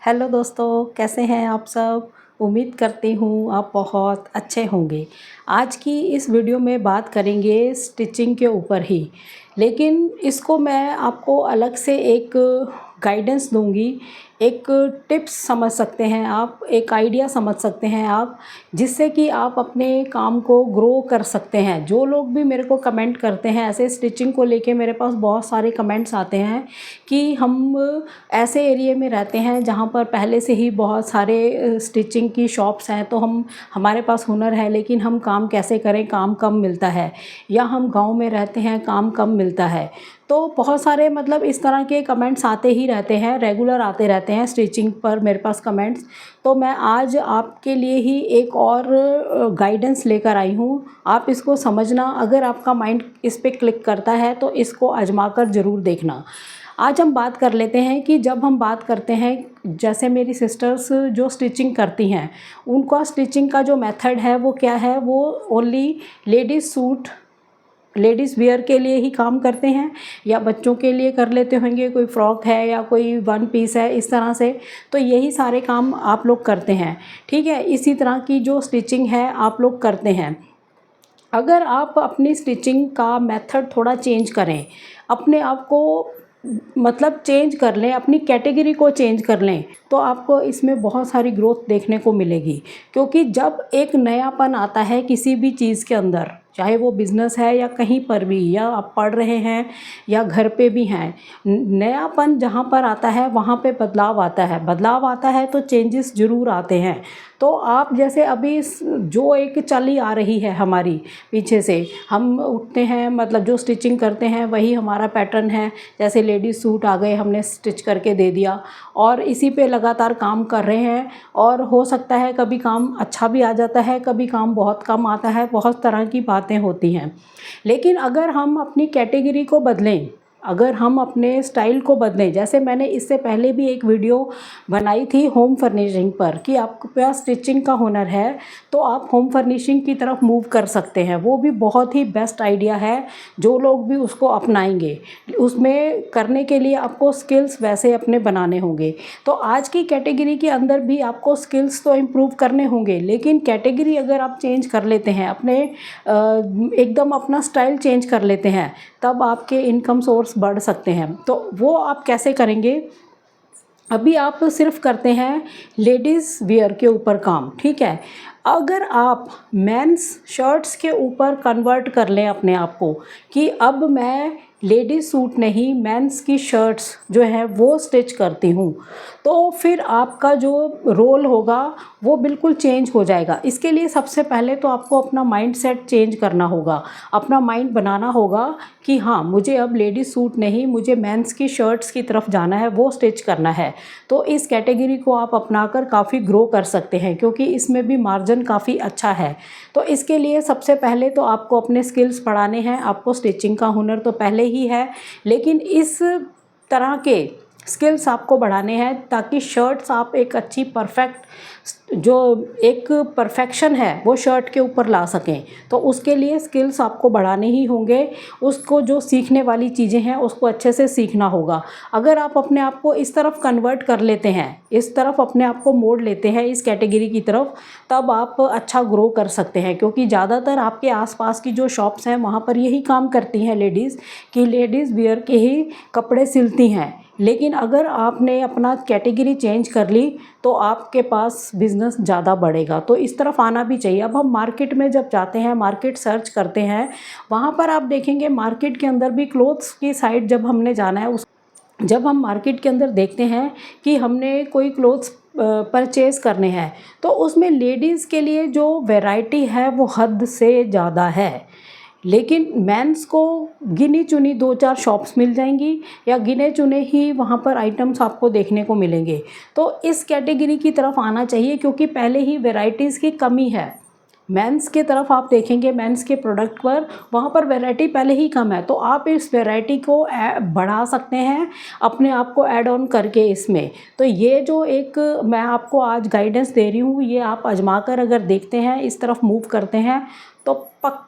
Hello दोस्तों, कैसे हैं आप सब। उम्मीद करती हूँ आप बहुत अच्छे होंगे। आज की इस वीडियो में बात करेंगे स्टिचिंग के ऊपर ही, लेकिन इसको मैं आपको अलग से एक गाइडेंस दूंगी। एक टिप्स समझ सकते हैं आप, एक आइडिया समझ सकते हैं आप, जिससे कि आप अपने काम को ग्रो कर सकते हैं। जो लोग भी मेरे को कमेंट करते हैं ऐसे स्टिचिंग को लेके, मेरे पास बहुत सारे कमेंट्स आते हैं कि हम ऐसे एरिया में रहते हैं जहाँ पर पहले से ही बहुत सारे स्टिचिंग की शॉप्स हैं, तो हमारे पास हुनर है लेकिन हम काम कैसे करें, काम कम मिलता है, या हम गांव में रहते हैं, काम कम मिलता है। तो बहुत सारे मतलब इस तरह के कमेंट्स आते ही रहते हैं, रेगुलर आते रहते हैं स्टिचिंग पर मेरे पास कमेंट्स। तो मैं आज आपके लिए ही एक और गाइडेंस लेकर आई हूँ। आप इसको समझना, अगर आपका माइंड इस पे क्लिक करता है तो इसको आजमा कर ज़रूर देखना। आज हम बात कर लेते हैं कि जब हम बात करते हैं, जैसे मेरी सिस्टर्स जो स्टिचिंग करती हैं, उनका स्टिचिंग का जो मेथड है वो क्या है, वो only ladies suit, ladies wear के लिए ही काम करते हैं, या बच्चों के लिए कर लेते होंगे, कोई फ्रॉक है या कोई वन पीस है, इस तरह से। तो यही सारे काम आप लोग करते हैं, ठीक है। इसी तरह की जो स्टिचिंग है आप लोग करते हैं। अगर आप अपनी स्टिचिंग का मेथड थोड़ा चेंज करें, अपने आप को मतलब चेंज कर लें, अपनी कैटेगरी को चेंज कर लें, तो आपको इसमें बहुत सारी ग्रोथ देखने को मिलेगी। क्योंकि जब एक नयापन आता है किसी भी चीज़ के अंदर, चाहे वो बिज़नेस है या कहीं पर भी, या आप पढ़ रहे हैं या घर पे भी हैं, नयापन जहाँ पर आता है वहाँ पे बदलाव आता है। बदलाव आता है तो चेंजेस ज़रूर आते हैं। तो आप जैसे अभी जो एक चली आ रही है हमारी पीछे से, हम उठते हैं, मतलब जो स्टिचिंग करते हैं वही हमारा पैटर्न है। जैसे लेडीज़ सूट आ गए, हमने स्टिच करके दे दिया और इसी पे लगातार काम कर रहे हैं। और हो सकता है कभी काम अच्छा भी आ जाता है, कभी काम बहुत कम आता है, बहुत तरह की बातें होती हैं। लेकिन अगर हम अपनी कैटेगरी को बदलें, अगर हम अपने स्टाइल को बदलें, जैसे मैंने इससे पहले भी एक वीडियो बनाई थी होम फर्निशिंग पर, कि आपके पास स्टिचिंग का हुनर है तो आप होम फर्निशिंग की तरफ मूव कर सकते हैं। वो भी बहुत ही बेस्ट आइडिया है, जो लोग भी उसको अपनाएंगे। उसमें करने के लिए आपको स्किल्स वैसे अपने बनाने होंगे। तो आज की कैटेगरी के अंदर भी आपको स्किल्स तो इम्प्रूव करने होंगे, लेकिन कैटेगरी अगर आप चेंज कर लेते हैं, अपने एकदम अपना स्टाइल चेंज कर लेते हैं, तब आपके इनकम सोर्स बढ़ सकते हैं। तो वो आप कैसे करेंगे। अभी आप सिर्फ करते हैं लेडीज़ वियर के ऊपर काम, ठीक है। अगर आप मेंस शर्ट्स के ऊपर कन्वर्ट कर लें अपने आप को, कि अब मैं लेडीज़ सूट नहीं, मेंस की शर्ट्स जो है वो स्टिच करती हूँ, तो फिर आपका जो रोल होगा वो बिल्कुल चेंज हो जाएगा। इसके लिए सबसे पहले तो आपको अपना माइंड सेट चेंज करना होगा, अपना माइंड बनाना होगा कि हाँ, मुझे अब लेडीज़ सूट नहीं, मुझे मेंस की शर्ट्स की तरफ जाना है, वो स्टिच करना है। तो इस कैटेगरी को आप अपनाकर काफ़ी ग्रो कर सकते हैं, क्योंकि इसमें भी मार्जिन काफ़ी अच्छा है। तो इसके लिए सबसे पहले तो आपको अपने स्किल्स बढ़ाने हैं। आपको स्टिचिंग का हुनर तो पहले ही है, लेकिन इस तरह के स्किल्स आपको बढ़ाने हैं ताकि शर्ट्स आप एक अच्छी परफेक्ट, जो एक परफेक्शन है वो शर्ट के ऊपर ला सकें। तो उसके लिए स्किल्स आपको बढ़ाने ही होंगे। उसको जो सीखने वाली चीज़ें हैं उसको अच्छे से सीखना होगा। अगर आप अपने आप को इस तरफ कन्वर्ट कर लेते हैं, इस तरफ अपने आप को मोड़ लेते हैं, इस कैटेगरी की तरफ, तब आप अच्छा ग्रो कर सकते हैं। क्योंकि ज़्यादातर आपके आसपास की जो शॉप्स हैं वहाँ पर यही काम करती हैं लेडीज़, कि लेडीज़ वियर के ही कपड़े सिलती हैं। लेकिन अगर आपने अपना कैटेगरी चेंज कर ली तो आपके पास बिज़नेस ज़्यादा बढ़ेगा। तो इस तरफ आना भी चाहिए। अब हम मार्केट में जब जाते हैं, मार्केट सर्च करते हैं, वहाँ पर आप देखेंगे मार्केट के अंदर भी क्लोथ्स की साइड जब हमने जाना है, उस जब हम मार्केट के अंदर देखते हैं कि हमने कोई क्लोथ्स परचेज़ करने हैं, तो उसमें लेडीज़ के लिए जो वैरायटी है वो हद से ज़्यादा है। लेकिन मेंस को गिनी चुनी 2-4 शॉप्स मिल जाएंगी, या गिने चुने ही वहाँ पर आइटम्स आपको देखने को मिलेंगे। तो इस कैटेगरी की तरफ आना चाहिए, क्योंकि पहले ही वैरायटीज़ की कमी है। मेंस के तरफ आप देखेंगे, मेंस के प्रोडक्ट पर वहाँ पर वैरायटी पहले ही कम है। तो आप इस वैरायटी को बढ़ा सकते हैं, अपने आप को ऐड ऑन करके इसमें। तो ये जो एक मैं आपको आज गाइडेंस दे रही हूँ, ये आप आजमा कर अगर देखते हैं, इस तरफ मूव करते हैं, तो पक्का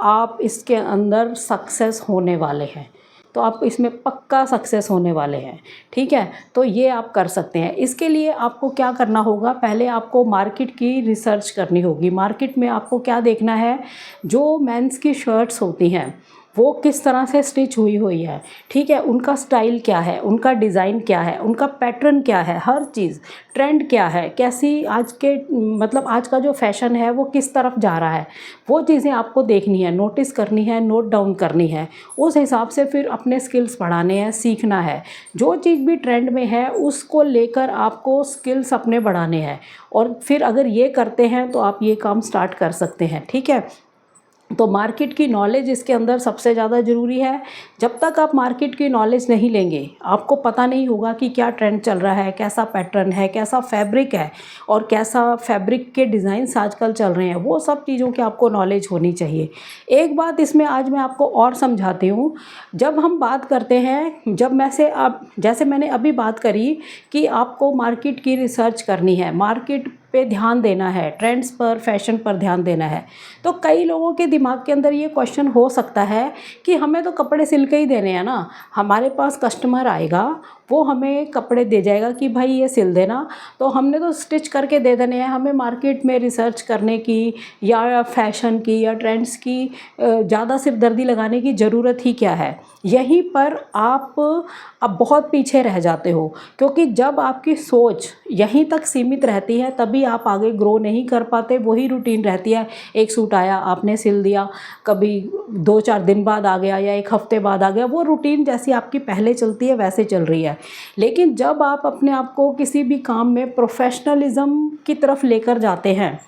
आप इसके अंदर सक्सेस होने वाले हैं। तो आप इसमें पक्का सक्सेस होने वाले हैं। ठीक है, तो ये आप कर सकते हैं। इसके लिए आपको क्या करना होगा, पहले आपको मार्केट की रिसर्च करनी होगी। मार्केट में आपको क्या देखना है, जो मेंस की शर्ट्स होती हैं वो किस तरह से स्टिच हुई है, ठीक है, उनका स्टाइल क्या है, उनका डिज़ाइन क्या है, उनका पैटर्न क्या है, हर चीज़, ट्रेंड क्या है, कैसी आज के मतलब आज का जो फैशन है वो किस तरफ जा रहा है, वो चीज़ें आपको देखनी है, नोटिस करनी है, नोट डाउन करनी है। उस हिसाब से फिर अपने स्किल्स बढ़ाने हैं, सीखना है। जो चीज़ भी ट्रेंड में है उसको लेकर आपको स्किल्स अपने बढ़ाने हैं, और फिर अगर ये करते हैं तो आप ये काम स्टार्ट कर सकते हैं। ठीक है, तो मार्केट की नॉलेज इसके अंदर सबसे ज़्यादा ज़रूरी है। जब तक आप मार्केट की नॉलेज नहीं लेंगे, आपको पता नहीं होगा कि क्या ट्रेंड चल रहा है, कैसा पैटर्न है, कैसा फैब्रिक है, और कैसा फैब्रिक के डिज़ाइंस आजकल चल रहे हैं, वो सब चीज़ों की आपको नॉलेज होनी चाहिए। एक बात इसमें आज मैं आपको और समझाती हूँ। जब हम बात करते हैं, जब मैं से आप जैसे मैंने अभी बात करी कि आपको मार्केट की रिसर्च करनी है, मार्केट पे ध्यान देना है, ट्रेंड्स पर, फैशन पर ध्यान देना है, तो कई लोगों के दिमाग के अंदर ये क्वेश्चन हो सकता है कि हमें तो कपड़े सिल के ही देने हैं ना, हमारे पास कस्टमर आएगा, वो हमें कपड़े दे जाएगा कि भाई ये सिल देना, तो हमने तो स्टिच करके दे देने हैं, हमें मार्केट में रिसर्च करने की या फैशन की या ट्रेंड्स की ज़्यादा सिरदर्दी लगाने की ज़रूरत ही क्या है। यहीं पर आप अब बहुत पीछे रह जाते हो, क्योंकि जब आपकी सोच यहीं तक सीमित रहती है तभी आप आगे ग्रो नहीं कर पाते। वही रूटीन रहती है, एक सूट आया आपने सिल दिया, कभी 2-4 दिन बाद आ गया या एक हफ्ते बाद आ गया, वो रूटीन जैसी आपकी पहले चलती है वैसे चल रही है। लेकिन जब आप अपने आप को किसी भी काम में प्रोफेशनलिज्म की तरफ लेकर जाते हैं,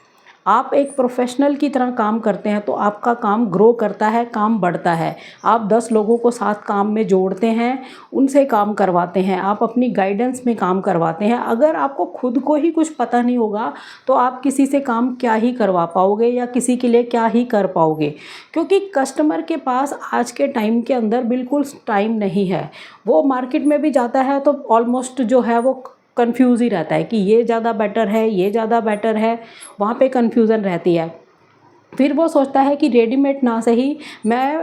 आप एक प्रोफेशनल की तरह काम करते हैं, तो आपका काम ग्रो करता है, काम बढ़ता है। आप 10 लोगों को साथ काम में जोड़ते हैं, उनसे काम करवाते हैं, आप अपनी गाइडेंस में काम करवाते हैं। अगर आपको खुद को ही कुछ पता नहीं होगा तो आप किसी से काम क्या ही करवा पाओगे या किसी के लिए क्या ही कर पाओगे, क्योंकि कस्टमर के पास आज के टाइम के अंदर बिल्कुल टाइम नहीं है। वो मार्केट में भी जाता है तो ऑलमोस्ट जो है वो कंफ्यूज ही रहता है कि ये ज़्यादा बेटर है, ये ज़्यादा बेटर है, वहाँ पे कन्फ्यूज़न रहती है। फिर वो सोचता है कि रेडीमेड ना सही, मैं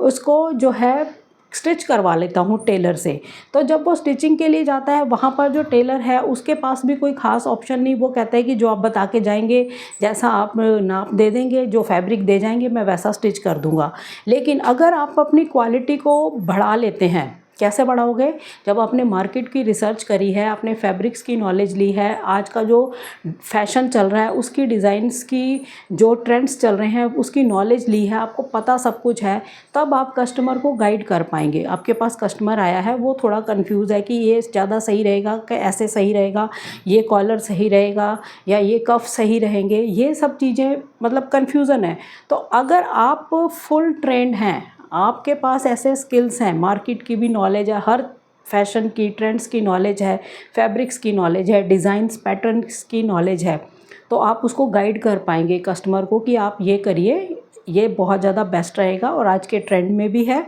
उसको जो है स्टिच करवा लेता हूँ टेलर से। तो जब वो स्टिचिंग के लिए जाता है, वहाँ पर जो टेलर है उसके पास भी कोई ख़ास ऑप्शन नहीं। वो कहता है कि जो आप बता के जाएंगे, जैसा आप नाप दे देंगे, जो फैब्रिक दे जाएंगे, मैं वैसा स्टिच कर दूँगा। लेकिन अगर आप अपनी क्वालिटी को बढ़ा लेते हैं, कैसे बढ़ाओगे, जब आपने मार्केट की रिसर्च करी है, आपने फैब्रिक्स की नॉलेज ली है, आज का जो फैशन चल रहा है उसकी डिज़ाइंस की, जो ट्रेंड्स चल रहे हैं उसकी नॉलेज ली है, आपको पता सब कुछ है, तब आप कस्टमर को गाइड कर पाएंगे। आपके पास कस्टमर आया है, वो थोड़ा कंफ्यूज है कि ये ज़्यादा सही रहेगा कि ऐसे सही रहेगा, ये कॉलर सही रहेगा या ये कफ सही रहेंगे, ये सब चीज़ें मतलब कन्फ्यूज़न है। तो अगर आप फुल ट्रेंड हैं, आपके पास ऐसे स्किल्स हैं, मार्केट की भी नॉलेज है, हर फैशन की, ट्रेंड्स की नॉलेज है, फैब्रिक्स की नॉलेज है, डिज़ाइंस पैटर्न्स की नॉलेज है, तो आप उसको गाइड कर पाएंगे कस्टमर को कि आप ये करिए, ये बहुत ज़्यादा बेस्ट रहेगा और आज के ट्रेंड में भी है।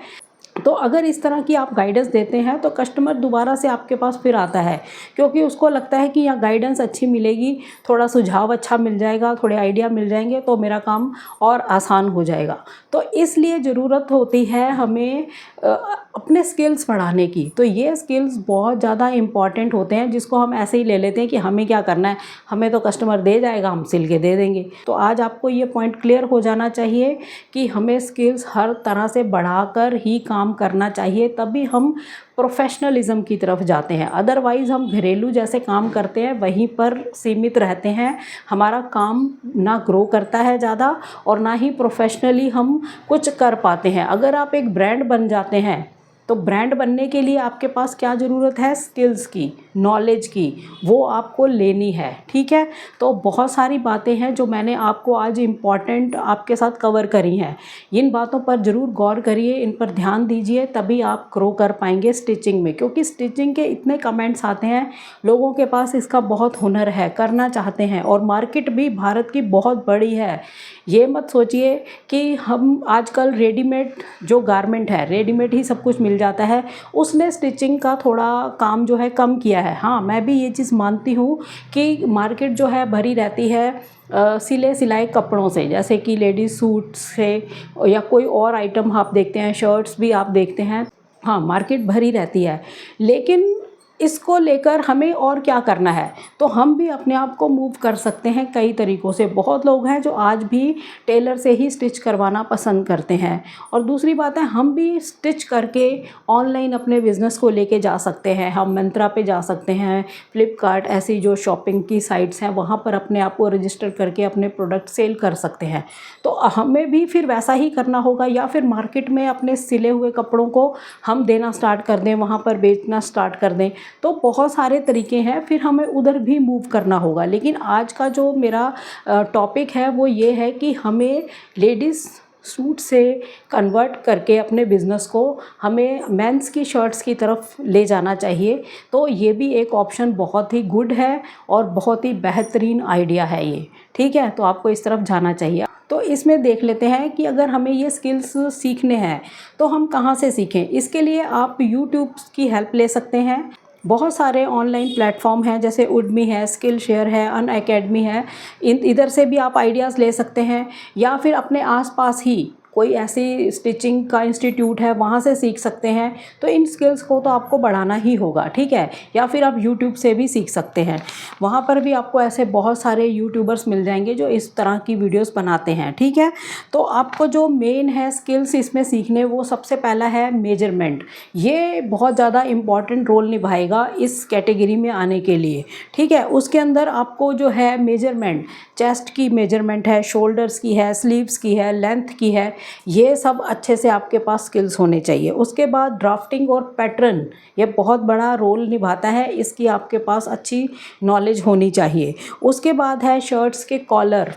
तो अगर इस तरह की आप गाइडेंस देते हैं तो कस्टमर दोबारा से आपके पास फिर आता है, क्योंकि उसको लगता है कि यहाँ गाइडेंस अच्छी मिलेगी, थोड़ा सुझाव अच्छा मिल जाएगा, थोड़े आइडिया मिल जाएंगे, तो मेरा काम और आसान हो जाएगा। तो इसलिए ज़रूरत होती है हमें अपने स्किल्स बढ़ाने की। तो ये स्किल्स बहुत ज़्यादा इम्पॉर्टेंट होते हैं, जिसको हम ऐसे ही ले लेते हैं कि हमें क्या करना है, हमें तो कस्टमर दे जाएगा, हम सिल के दे देंगे। तो आज आपको ये पॉइंट क्लियर हो जाना चाहिए कि हमें स्किल्स हर तरह से बढ़ाकर ही काम करना चाहिए, तभी हम प्रोफेशनलिज्म की तरफ जाते हैं। अदरवाइज़ हम घरेलू जैसे काम करते हैं, वहीं पर सीमित रहते हैं, हमारा काम ना ग्रो करता है ज़्यादा और ना ही प्रोफेशनली हम कुछ कर पाते हैं। अगर आप एक ब्रांड बन जाते हैं, तो ब्रांड बनने के लिए आपके पास क्या ज़रूरत है, स्किल्स की, नॉलेज की, वो आपको लेनी है। ठीक है, तो बहुत सारी बातें हैं जो मैंने आपको आज इम्पॉर्टेंट आपके साथ कवर करी हैं। इन बातों पर ज़रूर गौर करिए, इन पर ध्यान दीजिए, तभी आप ग्रो कर पाएंगे स्टिचिंग में। क्योंकि स्टिचिंग के इतने कमेंट्स आते हैं, लोगों के पास इसका बहुत हुनर है, करना चाहते हैं, और मार्केट भी भारत की बहुत बड़ी है। ये मत सोचिए कि हम आजकल रेडीमेड जो गारमेंट है, रेडीमेड ही सब कुछ मिल जाता है, उसने स्टिचिंग का थोड़ा काम जो है कम किया है। हाँ, मैं भी ये चीज़ मानती हूँ कि मार्केट जो है भरी रहती है सिले सिलाए कपड़ों से, जैसे कि लेडीज़ सूट से या कोई और आइटम आप देखते हैं, शर्ट्स भी आप देखते हैं, हाँ, मार्केट भरी रहती है, लेकिन इसको लेकर हमें और क्या करना है, तो हम भी अपने आप को मूव कर सकते हैं कई तरीक़ों से। बहुत लोग हैं जो आज भी टेलर से ही स्टिच करवाना पसंद करते हैं। और दूसरी बात है, हम भी स्टिच करके ऑनलाइन अपने बिज़नेस को लेके जा सकते हैं। हम मिंत्रा पे जा सकते हैं, फ्लिपकार्ट, ऐसी जो शॉपिंग की साइट्स हैं वहाँ पर अपने आप को रजिस्टर करके अपने प्रोडक्ट सेल कर सकते हैं। तो हमें भी फिर वैसा ही करना होगा, या फिर मार्केट में अपने सिले हुए कपड़ों को हम देना स्टार्ट कर दें, वहाँ पर बेचना स्टार्ट कर दें। तो बहुत सारे तरीके हैं, फिर हमें उधर भी मूव करना होगा। लेकिन आज का जो मेरा टॉपिक है वो ये है कि हमें लेडीज़ सूट से कन्वर्ट करके अपने बिज़नेस को हमें मेंस की शर्ट्स की तरफ ले जाना चाहिए। तो ये भी एक ऑप्शन बहुत ही गुड है और बहुत ही बेहतरीन आइडिया है ये, ठीक है। तो आपको इस तरफ जाना चाहिए। तो इसमें देख लेते हैं कि अगर हमें ये स्किल्स सीखने हैं तो हम कहाँ से सीखें। इसके लिए आप यूट्यूब की हेल्प ले सकते हैं। बहुत सारे ऑनलाइन प्लेटफॉर्म हैं, जैसे उडमी है, स्किल शेयर है, अनअकैडमी है। इधर से भी आप आइडियाज़ ले सकते हैं, या फिर अपने आसपास ही कोई ऐसी स्टिचिंग का इंस्टीट्यूट है वहाँ से सीख सकते हैं। तो इन स्किल्स को तो आपको बढ़ाना ही होगा, ठीक है। या फिर आप यूट्यूब से भी सीख सकते हैं, वहाँ पर भी आपको ऐसे बहुत सारे यूट्यूबर्स मिल जाएंगे जो इस तरह की वीडियोस बनाते हैं, ठीक है। तो आपको जो मेन है स्किल्स इसमें सीखने, वो सबसे पहला है मेजरमेंट। ये बहुत ज़्यादा इम्पॉर्टेंट रोल निभाएगा इस कैटेगरी में आने के लिए, ठीक है। उसके अंदर आपको जो है मेजरमेंट, चेस्ट की मेजरमेंट है, शोल्डर्स की है, स्लीव्स की है, लेंथ की है, ये सब अच्छे से आपके पास स्किल्स होने चाहिए। उसके बाद ड्राफ्टिंग और पैटर्न, ये बहुत बड़ा रोल निभाता है, इसकी आपके पास अच्छी नॉलेज होनी चाहिए। उसके बाद है शर्ट्स के कॉलर,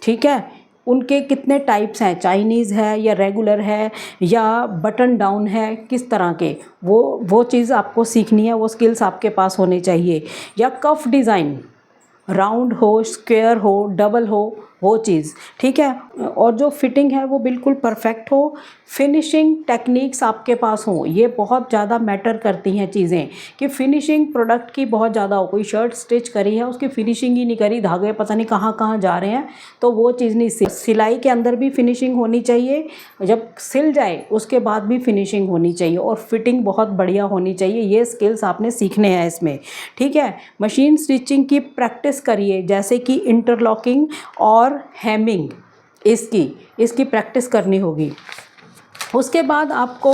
ठीक है, उनके कितने टाइप्स हैं, चाइनीज़ है या रेगुलर है या बटन डाउन है, किस तरह के, वो चीज़ आपको सीखनी है, वो स्किल्स आपके पास होने चाहिए। या कफ डिज़ाइन, राउंड हो, स्क्वायर हो, डबल हो, वो चीज़, ठीक है। और जो फिटिंग है वो बिल्कुल परफेक्ट हो। फिनिशिंग टेक्निक्स आपके पास हो, ये बहुत ज़्यादा मैटर करती हैं चीज़ें, कि फिनिशिंग प्रोडक्ट की बहुत ज़्यादा हो। कोई शर्ट स्टिच करी है, उसकी फिनिशिंग ही नहीं करी, धागे पता नहीं कहाँ कहाँ जा रहे हैं, तो वो चीज़ नहीं। सिलाई के अंदर भी फिनिशिंग होनी चाहिए, जब सिल जाए उसके बाद भी फिनिशिंग होनी चाहिए, और फिटिंग बहुत बढ़िया होनी चाहिए। ये स्किल्स आपने सीखने हैं इसमें, ठीक है। मशीन स्टिचिंग की प्रैक्टिस करिए, जैसे कि इंटरलॉकिंग और हेमिंग, इसकी प्रैक्टिस करनी होगी। उसके बाद आपको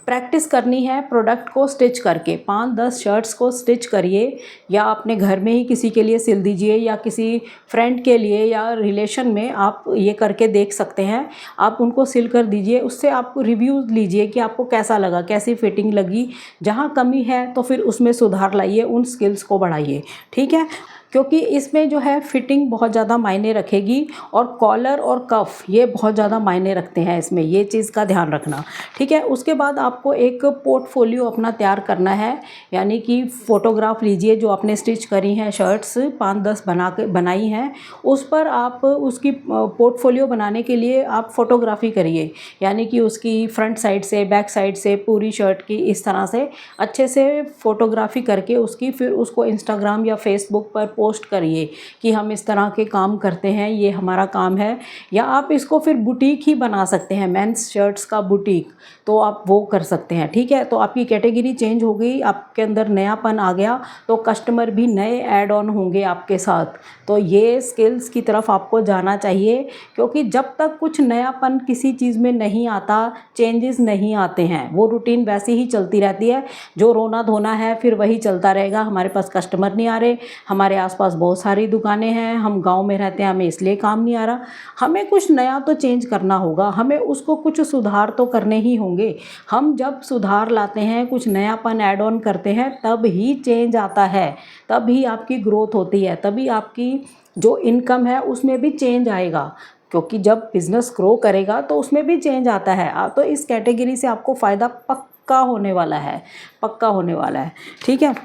प्रैक्टिस करनी है प्रोडक्ट को स्टिच करके। 5-10 शर्ट्स को स्टिच करिए, या अपने घर में ही किसी के लिए सिल दीजिए, या किसी फ्रेंड के लिए या रिलेशन में आप ये करके देख सकते हैं। आप उनको सिल कर दीजिए, उससे आप रिव्यूज़ लीजिए कि आपको कैसा लगा, कैसी फिटिंग लगी। जहाँ कमी है तो फिर उसमें सुधार लाइए, उन स्किल्स को बढ़ाइए, ठीक है। क्योंकि इसमें जो है फिटिंग बहुत ज़्यादा मायने रखेगी, और कॉलर और कफ ये बहुत ज़्यादा मायने रखते हैं इसमें, ये चीज़ का ध्यान रखना, ठीक है। उसके बाद आपको एक पोर्टफोलियो अपना तैयार करना है, यानी कि फ़ोटोग्राफ लीजिए जो आपने स्टिच करी हैं शर्ट्स 5-10 बनाई हैं, उस पर आप उसकी पोर्टफोलियो बनाने के लिए आप फ़ोटोग्राफी करिए, यानी कि उसकी फ्रंट साइड से, बैक साइड से, पूरी शर्ट की इस तरह से अच्छे से फ़ोटोग्राफी करके उसकी फिर उसको इंस्टाग्राम या फेसबुक पर पोस्ट करिए कि हम इस तरह के काम करते हैं, ये हमारा काम है। या आप इसको फिर बुटीक ही बना सकते हैं, मेंस शर्ट्स का बुटीक, तो आप वो कर सकते हैं, ठीक है। तो आपकी कैटेगरी चेंज हो गई, आपके अंदर नयापन आ गया, तो कस्टमर भी नए ऐड ऑन होंगे आपके साथ। तो ये स्किल्स की तरफ आपको जाना चाहिए, क्योंकि जब तक कुछ नयापन किसी चीज़ में नहीं आता, चेंजेस नहीं आते हैं, वो रूटीन वैसे ही चलती रहती है, जो रोना धोना है फिर वही चलता रहेगा। हमारे पास कस्टमर नहीं आ रहे, हमारे आसपास बहुत सारी दुकानें हैं, हम गांव में रहते हैं, हमें इसलिए काम नहीं आ रहा। हमें कुछ नया तो चेंज करना होगा, हमें उसको कुछ सुधार तो करने ही होंगे। हम जब सुधार लाते हैं, कुछ नयापन ऐड ऑन करते हैं, तब ही चेंज आता है, तब ही आपकी ग्रोथ होती है, तभी आपकी जो इनकम है उसमें भी चेंज आएगा। क्योंकि जब बिज़नेस ग्रो करेगा तो उसमें भी चेंज आता है। तो इस कैटेगरी से आपको फ़ायदा पक्का होने वाला है, पक्का होने वाला है, ठीक है।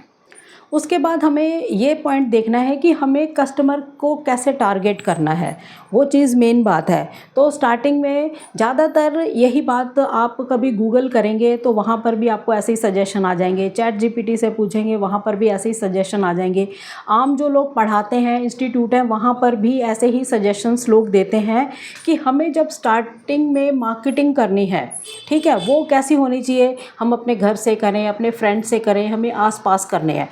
उसके बाद हमें ये पॉइंट देखना है कि हमें कस्टमर को कैसे टारगेट करना है, वो चीज़ मेन बात है। तो स्टार्टिंग में ज़्यादातर यही बात आप कभी गूगल करेंगे तो वहाँ पर भी आपको ऐसे ही सजेशन आ जाएंगे, चैट जीपीटी से पूछेंगे वहाँ पर भी ऐसे ही सजेशन आ जाएंगे। आम जो लोग पढ़ाते हैं, इंस्टीट्यूट हैं, वहाँ पर भी ऐसे ही सजेशंस लोग देते हैं कि हमें जब स्टार्टिंग में मार्केटिंग करनी है, ठीक है, वो कैसी होनी चाहिए, हम अपने घर से करें, अपने फ्रेंड से करें, हमें आसपास करने हैं।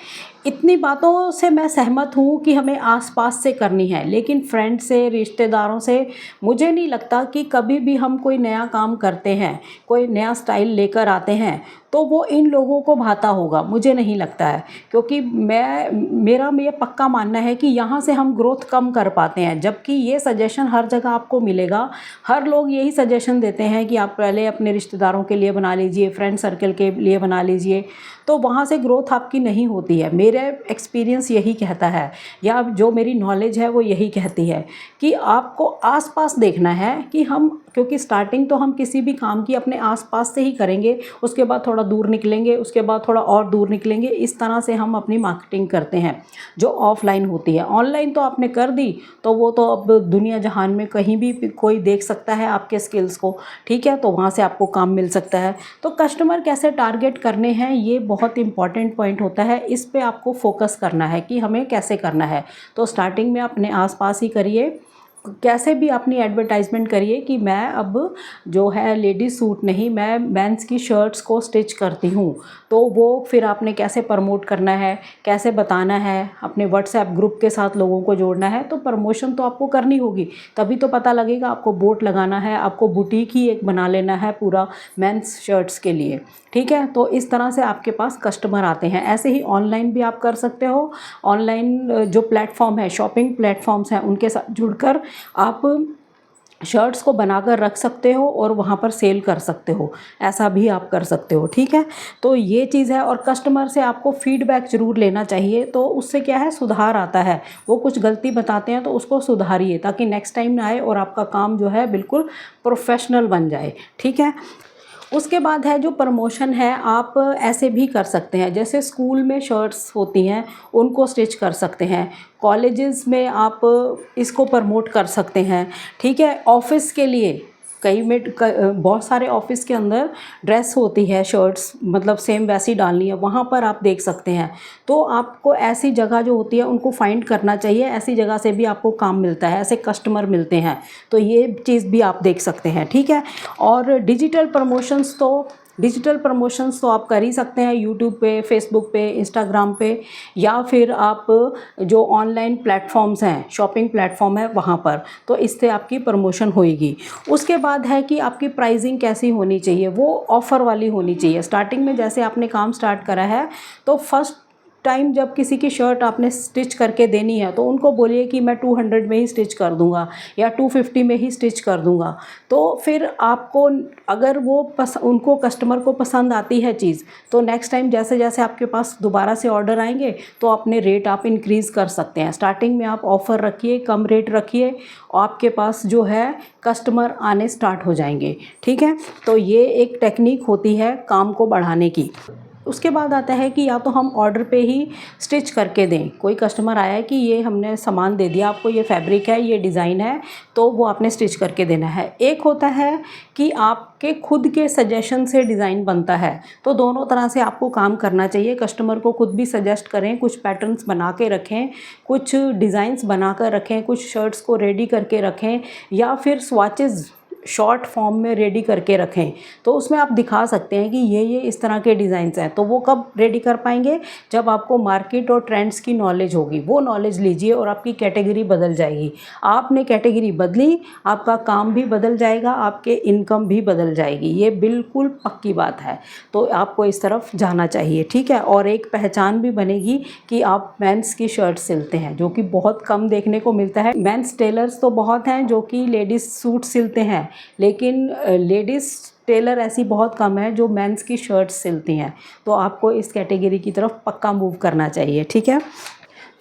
इतनी बातों से मैं सहमत हूँ कि हमें आसपास से करनी है, लेकिन फ्रेंड से, रिश्तेदारों से मुझे नहीं लगता कि कभी भी हम कोई नया काम करते हैं, कोई नया स्टाइल लेकर आते हैं तो वो इन लोगों को भाता होगा, मुझे नहीं लगता है। क्योंकि मेरा ये पक्का मानना है कि यहाँ से हम ग्रोथ कम कर पाते हैं, जबकि ये सजेशन हर जगह आपको मिलेगा। हर लोग यही सजेशन देते हैं कि आप पहले अपने रिश्तेदारों के लिए बना लीजिए, फ्रेंड सर्कल के लिए बना लीजिए, तो वहाँ से ग्रोथ आपकी नहीं होती है। मेरा एक्सपीरियंस यही कहता है, या जो मेरी नॉलेज है वो यही कहती है कि आपको आसपास देखना है कि हम, क्योंकि स्टार्टिंग तो हम किसी भी काम की अपने आसपास से ही करेंगे, उसके बाद थोड़ा दूर निकलेंगे, उसके बाद थोड़ा और दूर निकलेंगे, इस तरह से हम अपनी मार्केटिंग करते हैं जो ऑफलाइन होती है। ऑनलाइन तो आपने कर दी तो वो तो अब दुनिया जहान में कहीं भी कोई देख सकता है आपके स्किल्स को, ठीक है, तो वहाँ से आपको काम मिल सकता है। तो कस्टमर कैसे टारगेट करने हैं ये बहुत इंपॉर्टेंट पॉइंट होता है, इस पे आपको फोकस करना है कि हमें कैसे करना है। तो स्टार्टिंग में अपने आसपास ही करिए, कैसे भी अपनी एडवर्टाइजमेंट करिए कि मैं अब जो है लेडीज़ सूट नहीं, मैं मेंस की शर्ट्स को स्टिच करती हूँ। तो वो फिर आपने कैसे प्रमोट करना है, कैसे बताना है, अपने व्हाट्सएप ग्रुप के साथ लोगों को जोड़ना है, तो प्रमोशन तो आपको करनी होगी, तभी तो पता लगेगा। आपको बोर्ड लगाना है, आपको बुटीक ही एक बना लेना है पूरा मेंस शर्ट्स के लिए, ठीक है। तो इस तरह से आपके पास कस्टमर आते हैं। ऐसे ही ऑनलाइन भी आप कर सकते हो। ऑनलाइन जो प्लेटफॉर्म है, शॉपिंग प्लेटफॉर्म्स हैं, उनके साथ जुड़कर आप शर्ट्स को बनाकर रख सकते हो और वहाँ पर सेल कर सकते हो, ऐसा भी आप कर सकते हो, ठीक है। तो ये चीज़ है। और कस्टमर से आपको फीडबैक ज़रूर लेना चाहिए, तो उससे क्या है, सुधार आता है। वो कुछ गलती बताते हैं तो उसको सुधारिए, ताकि नेक्स्ट टाइम ना आए और आपका काम जो है बिल्कुल प्रोफेशनल बन जाए, ठीक है। उसके बाद है जो प्रमोशन है, आप ऐसे भी कर सकते हैं, जैसे स्कूल में शर्ट्स होती हैं उनको स्टिच कर सकते हैं, कॉलेजेस में आप इसको प्रमोट कर सकते हैं, ठीक है। ऑफिस के लिए बहुत सारे ऑफिस के अंदर ड्रेस होती है, शर्ट्स मतलब सेम वैसी डालनी है, वहाँ पर आप देख सकते हैं। तो आपको ऐसी जगह जो होती है उनको फाइंड करना चाहिए, ऐसी जगह से भी आपको काम मिलता है, ऐसे कस्टमर मिलते हैं, तो ये चीज़ भी आप देख सकते हैं, ठीक है। और डिजिटल प्रमोशंस तो आप कर ही सकते हैं, यूट्यूब पे, फेसबुक पे, इंस्टाग्राम पे, या फिर आप जो ऑनलाइन प्लेटफॉर्म्स हैं, शॉपिंग प्लेटफॉर्म है वहाँ पर, तो इससे आपकी प्रमोशन होएगी। उसके बाद है कि आपकी प्राइसिंग कैसी होनी चाहिए, वो ऑफ़र वाली होनी चाहिए। स्टार्टिंग में जैसे आपने काम स्टार्ट करा है, तो फर्स्ट टाइम जब किसी की शर्ट आपने स्टिच करके देनी है तो उनको बोलिए कि मैं 200 में ही स्टिच कर दूंगा या 250 में ही स्टिच कर दूंगा। तो फिर आपको, अगर वो उनको कस्टमर को पसंद आती है चीज़, तो नेक्स्ट टाइम जैसे जैसे आपके पास दोबारा से ऑर्डर आएंगे तो अपने रेट आप इंक्रीज़ कर सकते हैं। स्टार्टिंग में आप ऑफ़र रखिए, कम रेट रखिए, आपके पास जो है कस्टमर आने स्टार्ट हो जाएंगे, ठीक है। तो ये एक टेक्निक होती है काम को बढ़ाने की। उसके बाद आता है कि या तो हम ऑर्डर पे ही स्टिच करके दें, कोई कस्टमर आया है कि ये हमने सामान दे दिया आपको, ये फैब्रिक है, ये डिज़ाइन है, तो वो आपने स्टिच करके देना है। एक होता है कि आपके खुद के सजेशन से डिज़ाइन बनता है, तो दोनों तरह से आपको काम करना चाहिए। कस्टमर को खुद भी सजेस्ट करें, कुछ पैटर्न्स बना के रखें, कुछ डिज़ाइंस बना कर रखें, कुछ शर्ट्स को रेडी करके रखें, या फिर स्वॉचेज़ शॉर्ट फॉर्म में रेडी करके रखें, तो उसमें आप दिखा सकते हैं कि ये इस तरह के डिज़ाइंस हैं। तो वो कब रेडी कर पाएंगे, जब आपको मार्केट और ट्रेंड्स की नॉलेज होगी। वो नॉलेज लीजिए और आपकी कैटेगरी बदल जाएगी। आपने कैटेगरी बदली, आपका काम भी बदल जाएगा, आपके इनकम भी बदल जाएगी, ये बिल्कुल पक्की बात है। तो आपको इस तरफ जाना चाहिए, ठीक है। और एक पहचान भी बनेगी कि आप मेंस की शर्ट सिलते हैं, जो कि बहुत कम देखने को मिलता है। मेंस टेलर्स तो बहुत हैं जो कि लेडीज़ सूट सिलते हैं, लेकिन लेडीज़ टेलर ऐसी बहुत कम है जो मेंस की शर्ट्स सिलती हैं। तो आपको इस कैटेगरी की तरफ पक्का मूव करना चाहिए, ठीक है।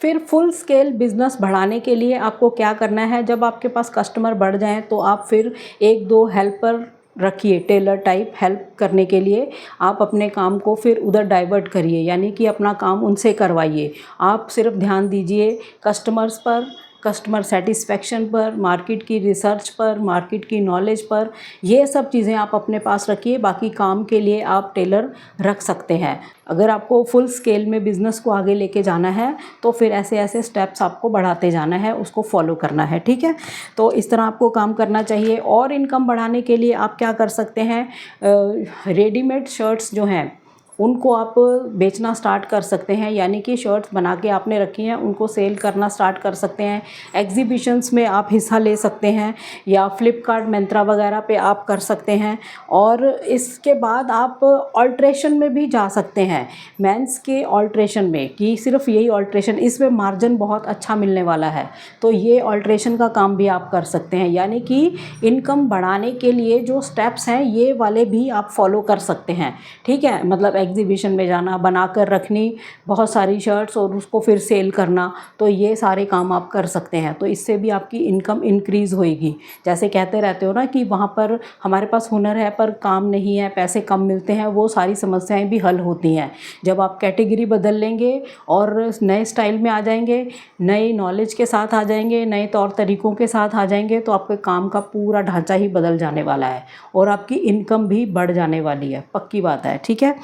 फिर फुल स्केल बिज़नेस बढ़ाने के लिए आपको क्या करना है, जब आपके पास कस्टमर बढ़ जाएं तो आप फिर एक दो हेल्पर रखिए, टेलर टाइप हेल्प करने के लिए। आप अपने काम को फिर उधर डाइवर्ट करिए, यानी कि अपना काम उनसे करवाइए। आप सिर्फ ध्यान दीजिए कस्टमर्स पर, कस्टमर सेटिस्फेक्शन पर, मार्केट की रिसर्च पर, मार्केट की नॉलेज पर। ये सब चीज़ें आप अपने पास रखिए। बाकी काम के लिए आप टेलर रख सकते हैं। अगर आपको फुल स्केल में बिज़नेस को आगे लेके जाना है तो फिर ऐसे ऐसे स्टेप्स आपको बढ़ाते जाना है, उसको फॉलो करना है, ठीक है। तो इस तरह आपको काम करना चाहिए। और इनकम बढ़ाने के लिए आप क्या कर सकते हैं, रेडीमेड शर्ट्स जो हैं उनको आप बेचना स्टार्ट कर सकते हैं, यानी कि शर्ट्स बना के आपने रखी हैं उनको सेल करना स्टार्ट कर सकते हैं। एग्जीबिशंस में आप हिस्सा ले सकते हैं या फ्लिपकार्ट, मिंत्रा वगैरह पे आप कर सकते हैं। और इसके बाद आप ऑल्ट्रेशन में भी जा सकते हैं, मेंस के ऑल्ट्रेशन में, कि सिर्फ यही ऑल्ट्रेशन, इसमें मार्जिन बहुत अच्छा मिलने वाला है। तो ये ऑल्ट्रेशन का काम भी आप कर सकते हैं, यानी कि इनकम बढ़ाने के लिए जो स्टेप्स हैं ये वाले भी आप फॉलो कर सकते हैं, ठीक है। मतलब एग्जीबिशन में जाना, बनाकर रखनी बहुत सारी शर्ट्स और उसको फिर सेल करना, तो ये सारे काम आप कर सकते हैं। तो इससे भी आपकी इनकम इंक्रीज़ होएगी। जैसे कहते रहते हो ना कि वहाँ पर हमारे पास हुनर है पर काम नहीं है, पैसे कम मिलते हैं, वो सारी समस्याएं भी हल होती हैं जब आप कैटेगरी बदल लेंगे और नए स्टाइल में आ जाएंगे, नई नॉलेज के साथ आ जाएंगे, नए तौर तरीक़ों के साथ आ जाएंगे, तो आपके काम का पूरा ढांचा ही बदल जाने वाला है और आपकी इनकम भी बढ़ जाने वाली है, पक्की बात है, ठीक है।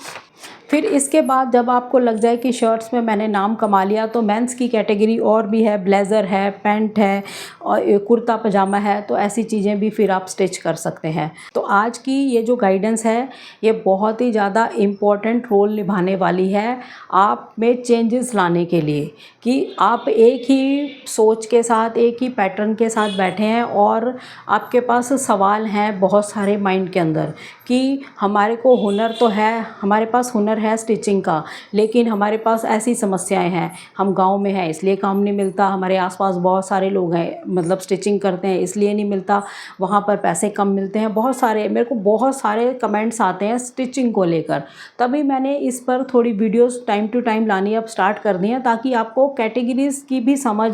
फिर इसके बाद जब आपको लग जाए कि शर्ट्स में मैंने नाम कमा लिया, तो मेंस की कैटेगरी और भी है, ब्लेज़र है, पैंट है और कुर्ता पजामा है, तो ऐसी चीज़ें भी फिर आप स्टिच कर सकते हैं। तो आज की ये जो गाइडेंस है ये बहुत ही ज़्यादा इम्पोर्टेंट रोल निभाने वाली है आप में चेंजेस लाने के लिए, कि आप एक ही सोच के साथ, एक ही पैटर्न के साथ बैठे हैं और आपके पास सवाल हैं बहुत सारे माइंड के अंदर कि हमारे को हुनर तो है, हमारे पास हुनर है स्टिचिंग का, लेकिन हमारे पास ऐसी समस्याएं हैं, हम गांव में हैं इसलिए काम नहीं मिलता, हमारे आसपास बहुत सारे लोग हैं मतलब स्टिचिंग करते हैं इसलिए नहीं मिलता, वहाँ पर पैसे कम मिलते हैं, बहुत सारे मेरे को बहुत सारे कमेंट्स आते हैं स्टिचिंग को लेकर। तभी मैंने इस पर थोड़ी वीडियोस टाइम टू टाइम लानी अब स्टार्ट कर दी हैं, ताकि आपको कैटेगरीज़ की भी समझ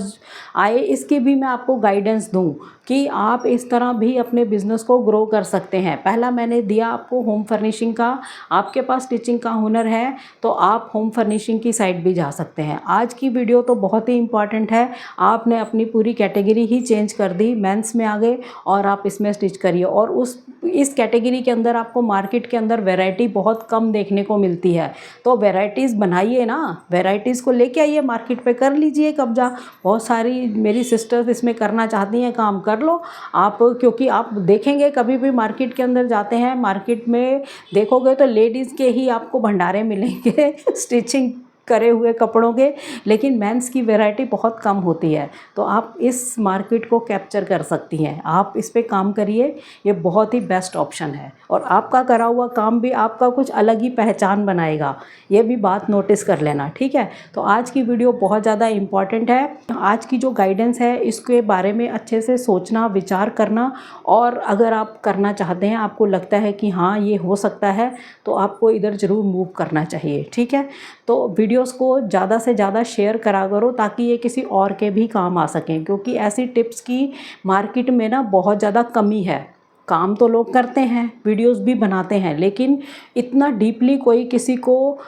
आए, इसकी भी मैं आपको गाइडेंस दूँ कि आप इस तरह भी अपने बिज़नेस को ग्रो कर सकते हैं। पहला मैंने दिया आपको होम फर्निशिंग का, आपके पास स्टिचिंग का हुनर है तो आप होम फर्निशिंग की साइड भी जा सकते हैं। आज की वीडियो तो बहुत ही इंपॉर्टेंट है, आपने अपनी पूरी कैटेगरी ही चेंज कर दी, मेंस में आ गए और आप इसमें स्टिच करिए। और इस कैटेगरी के अंदर आपको मार्केट के अंदर वैरायटी बहुत कम देखने को मिलती है, तो वैरायटीज़ बनाइए ना, वैरायटीज़ को लेके आइए मार्केट पे, कर लीजिए कब्जा। बहुत सारी मेरी सिस्टर्स इसमें करना चाहती हैं, काम कर लो आप, क्योंकि आप देखेंगे कभी भी मार्केट के अंदर जाते हैं, मार्केट में देखोगे तो लेडीज़ के ही आपको भंडारे मिलेंगे स्टिचिंग करे हुए कपड़ों के, लेकिन मेंस की वैरायटी बहुत कम होती है। तो आप इस मार्केट को कैप्चर कर सकती हैं, आप इस पे काम करिए, ये बहुत ही बेस्ट ऑप्शन है और आपका करा हुआ काम भी आपका कुछ अलग ही पहचान बनाएगा, ये भी बात नोटिस कर लेना, ठीक है। तो आज की वीडियो बहुत ज़्यादा इम्पॉर्टेंट है। आज की जो गाइडेंस है इसके बारे में अच्छे से सोचना, विचार करना, और अगर आप करना चाहते हैं, आपको लगता है कि हाँ ये हो सकता है, तो आपको इधर ज़रूर मूव करना चाहिए, ठीक है। तो वीडियोस को ज़्यादा से ज़्यादा शेयर करा करो ताकि ये किसी और के भी काम आ सकें, क्योंकि ऐसी टिप्स की मार्केट में ना बहुत ज़्यादा कमी है। काम तो लोग करते हैं, वीडियोस भी बनाते हैं, लेकिन इतना डीपली कोई किसी को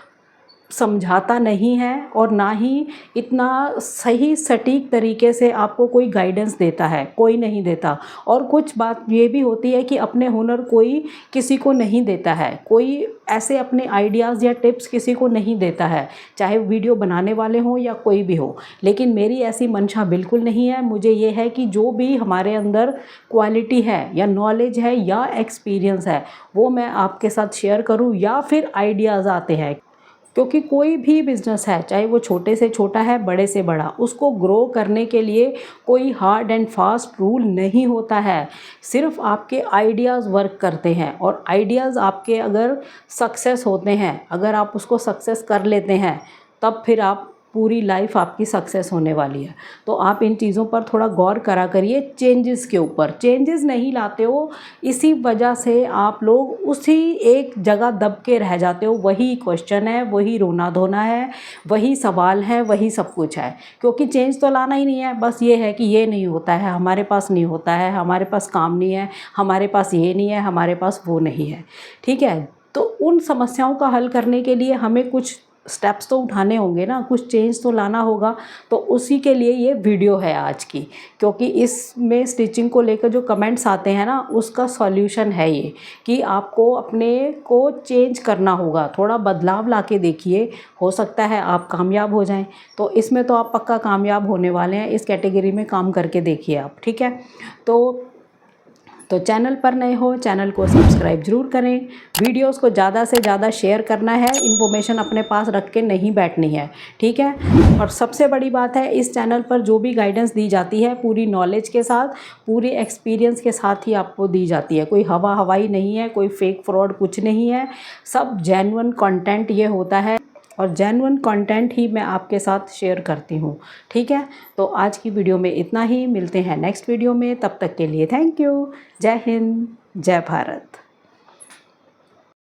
समझाता नहीं है और ना ही इतना सही सटीक तरीके से आपको कोई गाइडेंस देता है, कोई नहीं देता। और कुछ बात ये भी होती है कि अपने हुनर कोई किसी को नहीं देता है, कोई ऐसे अपने आइडियाज़ या टिप्स किसी को नहीं देता है, चाहे वीडियो बनाने वाले हों या कोई भी हो। लेकिन मेरी ऐसी मंशा बिल्कुल नहीं है, मुझे ये है कि जो भी हमारे अंदर क्वालिटी है या नॉलेज है या एक्सपीरियंस है वो मैं आपके साथ शेयर करूं, या फिर आइडियाज़ आते हैं, क्योंकि कोई भी बिज़नेस है चाहे वो छोटे से छोटा है, बड़े से बड़ा, उसको ग्रो करने के लिए कोई हार्ड एंड फास्ट रूल नहीं होता है, सिर्फ आपके आइडियाज़ वर्क करते हैं। और आइडियाज़ आपके अगर सक्सेस होते हैं, अगर आप उसको सक्सेस कर लेते हैं, तब फिर आप पूरी लाइफ आपकी सक्सेस होने वाली है। तो आप इन चीज़ों पर थोड़ा गौर करा करिए, चेंजेस के ऊपर। चेंजेस नहीं लाते हो, इसी वजह से आप लोग उसी एक जगह दब के रह जाते हो। वही क्वेश्चन है, वही रोना धोना है, वही सवाल है, वही सब कुछ है, क्योंकि चेंज तो लाना ही नहीं है। बस ये है कि ये नहीं होता है, हमारे पास नहीं होता है, हमारे पास काम नहीं है, हमारे पास ये नहीं है, हमारे पास वो नहीं है। ठीक है, तो उन समस्याओं का हल करने के लिए हमें कुछ स्टेप्स तो उठाने होंगे ना, कुछ चेंज तो लाना होगा। तो उसी के लिए ये वीडियो है आज की, क्योंकि इसमें स्टिचिंग को लेकर जो कमेंट्स आते हैं ना, उसका सॉल्यूशन है ये कि आपको अपने को चेंज करना होगा, थोड़ा बदलाव ला के देखिए, हो सकता है आप कामयाब हो जाएं। तो इसमें तो आप पक्का कामयाब होने वाले हैं, इस कैटेगरी में काम करके देखिए आप। ठीक है, तो चैनल पर नए हो, चैनल को सब्सक्राइब जरूर करें। वीडियोस को ज़्यादा से ज़्यादा शेयर करना है, इन्फॉर्मेशन अपने पास रख के नहीं बैठनी है। ठीक है, और सबसे बड़ी बात है, इस चैनल पर जो भी गाइडेंस दी जाती है पूरी नॉलेज के साथ, पूरी एक्सपीरियंस के साथ ही आपको दी जाती है। कोई हवा हवाई नहीं है, कोई फेक फ्रॉड कुछ नहीं है, सब जेन्युइन कंटेंट ये होता है, और जेन्युइन कंटेंट ही मैं आपके साथ शेयर करती हूँ। ठीक है, तो आज की वीडियो में इतना ही, मिलते हैं नेक्स्ट वीडियो में, तब तक के लिए थैंक यू। जय हिंद, जय भारत।